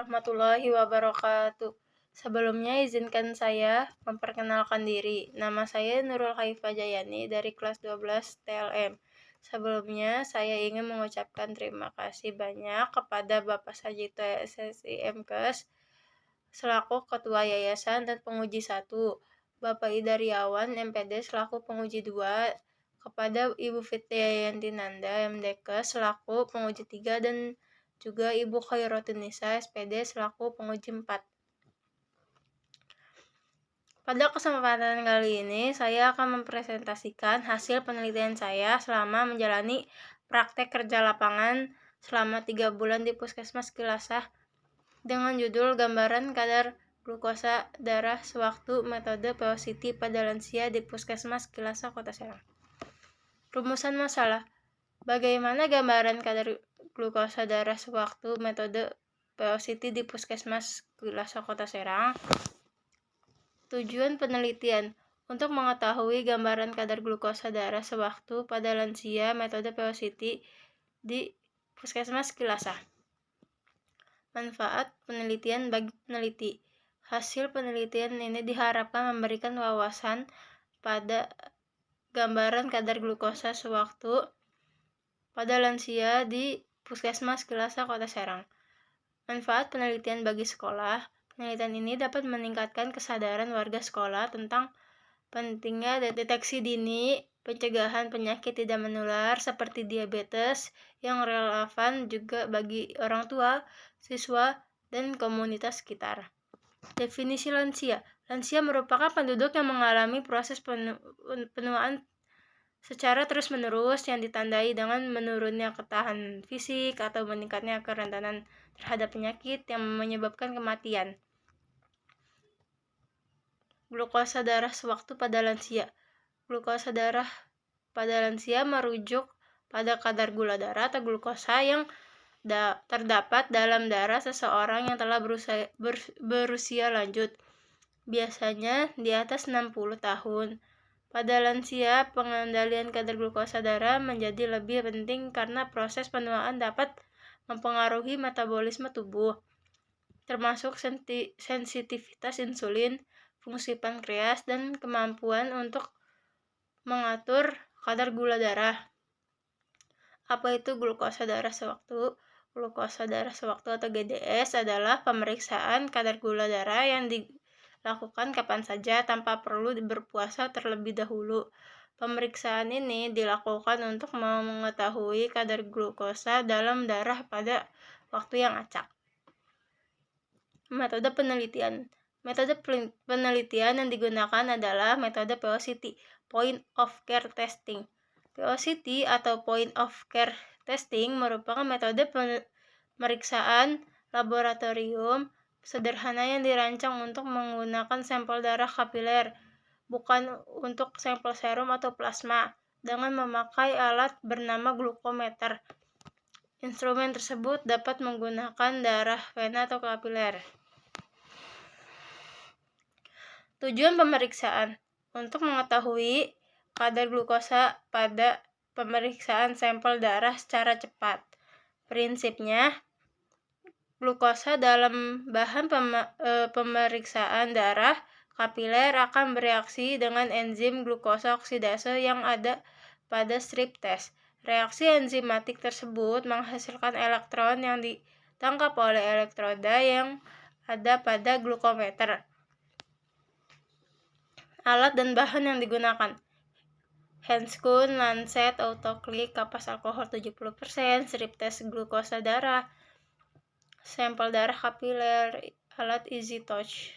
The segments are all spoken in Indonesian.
warahmatullahi wabarakatuh. Sebelumnya izinkan saya memperkenalkan diri. Nama saya Nurul Haifah Jayani dari kelas 12 TLM. Sebelumnya saya ingin mengucapkan terima kasih banyak kepada Bapak Sajito SSI MKes selaku Ketua Yayasan dan Penguji 1, Bapak Idariawan MPD selaku Penguji 2, kepada Ibu Fitriyanti Nanda MDkes selaku Penguji 3, dan juga Ibu Khairotunisa SPD selaku Penguji 4. Pada kesempatan kali ini, saya akan mempresentasikan hasil penelitian saya selama menjalani praktek kerja lapangan selama 3 bulan di Puskesmas Kilasah dengan judul Gambaran Kadar Glukosa Darah Sewaktu Metode POCT pada Lansia di Puskesmas Kilasah, Kota Serang. Rumusan masalah: bagaimana gambaran kadar glukosa darah sewaktu metode POCT di Puskesmas Kilasah, Kota Serang? Tujuan penelitian: untuk mengetahui gambaran kadar glukosa darah sewaktu pada lansia metode POCT di Puskesmas Kilasah. Manfaat penelitian bagi peneliti: hasil penelitian ini diharapkan memberikan wawasan pada gambaran kadar glukosa sewaktu pada lansia di Puskesmas Kilasah, Kota Serang. Manfaat penelitian bagi sekolah: penelitian ini dapat meningkatkan kesadaran warga sekolah tentang pentingnya deteksi dini, pencegahan penyakit tidak menular seperti diabetes yang relevan juga bagi orang tua, siswa, dan komunitas sekitar. Definisi lansia: lansia merupakan penduduk yang mengalami proses penuaan secara terus-menerus yang ditandai dengan menurunnya ketahanan fisik atau meningkatnya kerentanan terhadap penyakit yang menyebabkan kematian. Glukosa darah sewaktu pada lansia: glukosa darah pada lansia merujuk pada kadar gula darah atau glukosa yang terdapat dalam darah seseorang yang telah berusia lanjut, biasanya di atas 60 tahun. Pada lansia, pengendalian kadar glukosa darah menjadi lebih penting karena proses penuaan dapat mempengaruhi metabolisme tubuh, termasuk sensitivitas insulin, fungsi pankreas, dan kemampuan untuk mengatur kadar gula darah. Apa itu glukosa darah sewaktu? Glukosa darah sewaktu atau GDS adalah pemeriksaan kadar gula darah yang dilakukan kapan saja tanpa perlu berpuasa terlebih dahulu. Pemeriksaan ini dilakukan untuk mengetahui kadar glukosa dalam darah pada waktu yang acak. Metode penelitian: metode penelitian yang digunakan adalah metode POCT, Point of Care Testing. POCT atau Point of Care Testing merupakan metode pemeriksaan laboratorium sederhana yang dirancang untuk menggunakan sampel darah kapiler, bukan untuk sampel serum atau plasma, dengan memakai alat bernama glukometer. Instrumen tersebut dapat menggunakan darah vena atau kapiler. Tujuan pemeriksaan: untuk mengetahui kadar glukosa pada pemeriksaan sampel darah secara cepat. Prinsipnya, glukosa dalam bahan pemeriksaan darah kapiler akan bereaksi dengan enzim glukosa oksidase yang ada pada strip test. Reaksi enzimatik tersebut menghasilkan elektron yang ditangkap oleh elektroda yang ada pada glukometer. Alat dan bahan yang digunakan: handscoon, lancet, autoclick, kapas alkohol 70%, strip test glukosa darah, sampel darah kapiler, alat easy touch.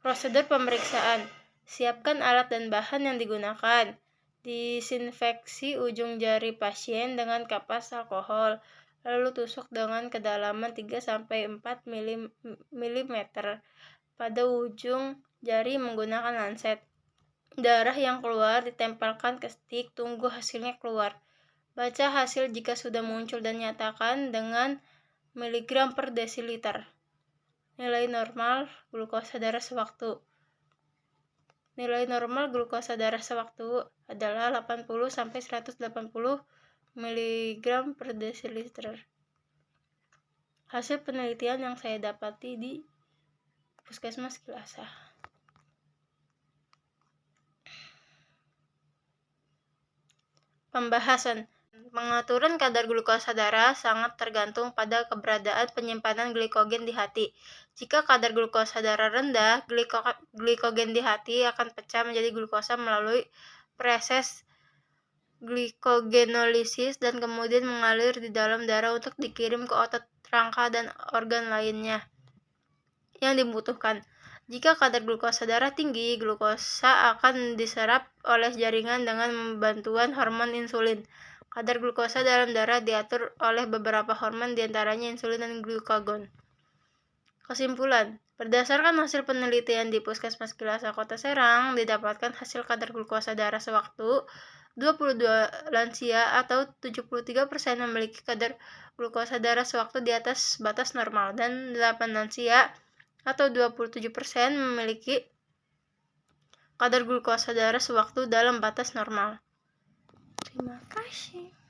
Prosedur pemeriksaan: siapkan alat dan bahan yang digunakan. Disinfeksi ujung jari pasien dengan kapas alkohol, lalu tusuk dengan kedalaman 3-4 mm pada ujung jari menggunakan lancet. Darah yang keluar ditempelkan ke stik, tunggu hasilnya keluar. Baca hasil jika sudah muncul dan nyatakan dengan miligram per desiliter. Nilai normal glukosa darah sewaktu. Nilai normal glukosa darah sewaktu adalah 80-180 mg per desiliter. hasil penelitian yang saya dapati di Puskesmas Kilasa. Pembahasan. Pengaturan kadar glukosa darah sangat tergantung pada keberadaan penyimpanan glikogen di hati. Jika kadar glukosa darah rendah, glikogen di hati akan pecah menjadi glukosa melalui proses glikogenolisis dan kemudian mengalir di dalam darah untuk dikirim ke otot, rangka, dan organ lainnya yang dibutuhkan. Jika kadar glukosa darah tinggi, glukosa akan diserap oleh jaringan dengan bantuan hormon insulin. Kadar glukosa dalam darah diatur oleh beberapa hormon, diantaranya insulin dan glukagon. Kesimpulan, berdasarkan hasil penelitian di Puskesmas Kilasa Kota Serang, didapatkan hasil kadar glukosa darah sewaktu 22 lansia atau 73% memiliki kadar glukosa darah sewaktu di atas batas normal, dan 8 lansia atau 27% memiliki kadar glukosa darah sewaktu dalam batas normal. Terima kasih.